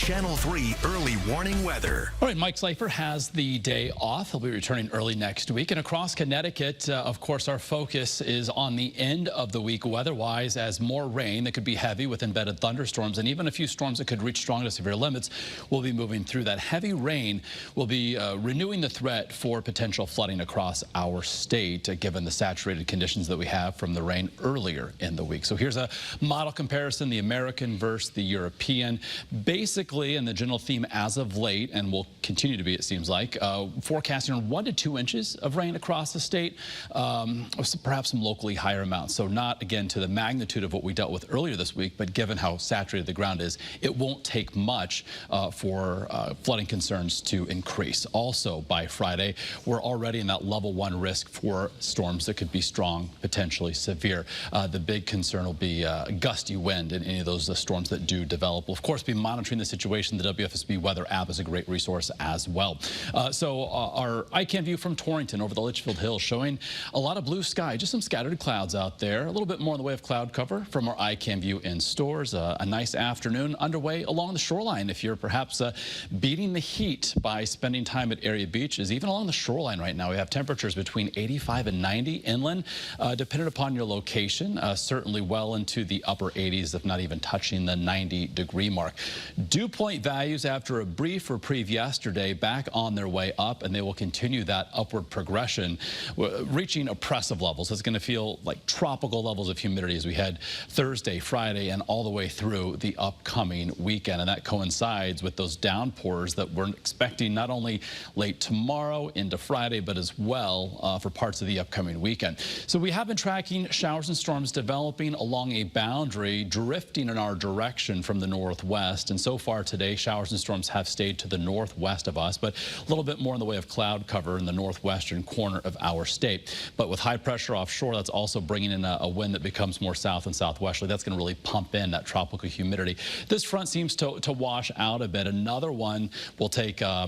Channel 3 early warning weather. All right, Mike Slifer has the day off. He'll be returning early next week. And across Connecticut, of course, our focus is on the end of the week weather-wise as more rain that could be heavy with embedded thunderstorms and even a few storms that could reach strong to severe limits will be moving through. That heavy rain will be renewing the threat for potential flooding across our state, given the saturated conditions that we have from the rain earlier in the week. So here's a model comparison, the American versus the European. Basically, and the general theme as of late, and will continue to be, it seems like, forecasting 1 to 2 inches of rain across the state, perhaps some locally higher amounts. So not, again, to the magnitude of what we dealt with earlier this week, but given how saturated the ground is, it won't take much for flooding concerns to increase. Also, by Friday, we're already in that level 1 risk for storms that could be strong, potentially severe. The big concern will be gusty wind in any of those storms that do develop. We'll, of course, be monitoring the situation. The WFSB weather app is a great resource as well. So our iCam view from Torrington over the Litchfield Hills showing a lot of blue sky, just some scattered clouds out there, a little bit more in the way of cloud cover from our iCam view in stores. A nice afternoon underway along the shoreline. If you're perhaps beating the heat by spending time at area beaches, even along the shoreline right now, we have temperatures between 85 and 90 inland, dependent upon your location, certainly well into the upper 80s, if not even touching the 90-degree mark. Dew point values after a brief reprieve yesterday back on their way up, and they will continue that upward progression, reaching oppressive levels. It's going to feel like tropical levels of humidity as we head Thursday, Friday, and all the way through the upcoming weekend. And that coincides with those downpours that we're expecting not only late tomorrow into Friday, but as well for parts of the upcoming weekend. So we have been tracking showers and storms developing along a boundary, drifting in our direction from the northwest. And so far today, showers and storms have stayed to the northwest of us, but a little bit more in the way of cloud cover in the northwestern corner of our state. But with high pressure offshore, that's also bringing in a wind that becomes more south and southwesterly. That's going to really pump in that tropical humidity. This front seems to wash out a bit. Another one will take a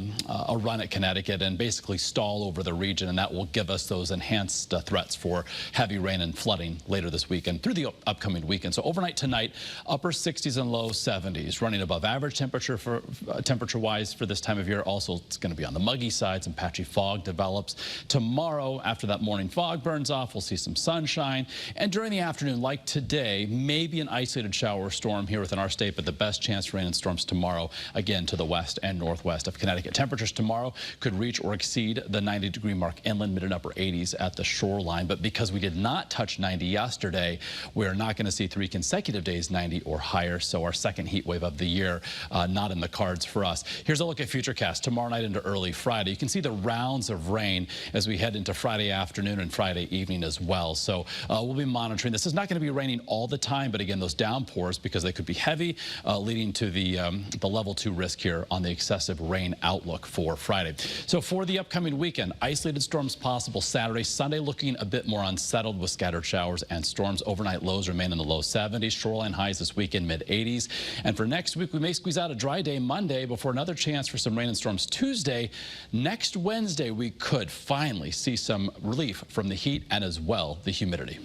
run at Connecticut and basically stall over the region, and that will give us those enhanced threats for heavy rain and flooding later this weekend through the upcoming weekend. So overnight tonight, upper 60s and low 70s, running above average temperature-wise for this time of year. Also, it's going to be on the muggy side. Some patchy fog develops. Tomorrow, after that morning fog burns off, we'll see some sunshine. And during the afternoon, like today, maybe an isolated shower or storm here within our state, but the best chance for rain and storms tomorrow, again, to the west and northwest of Connecticut. Temperatures tomorrow could reach or exceed the 90-degree mark inland, mid and upper 80s at the shoreline. But because we did not touch 90 yesterday, we're not going to see 3 consecutive days 90 or higher. So our second heat wave of the year, not in the cards for us. Here's a look at Futurecast tomorrow night into early Friday. You can see the rounds of rain as we head into Friday afternoon and Friday evening as well. So we'll be monitoring. This is not going to be raining all the time, but again, those downpours, because they could be heavy, leading to the level 2 risk here on the excessive rain outlook for Friday. So for the upcoming weekend, isolated storms possible Saturday, Sunday looking a bit more unsettled with scattered showers and storms. Overnight lows remain in the low 70s. Shoreline highs this weekend mid 80s. And for next week, we may squeeze out a dry day Monday before another chance for some rain and storms Tuesday. Next Wednesday, we could finally see some relief from the heat and as well the humidity.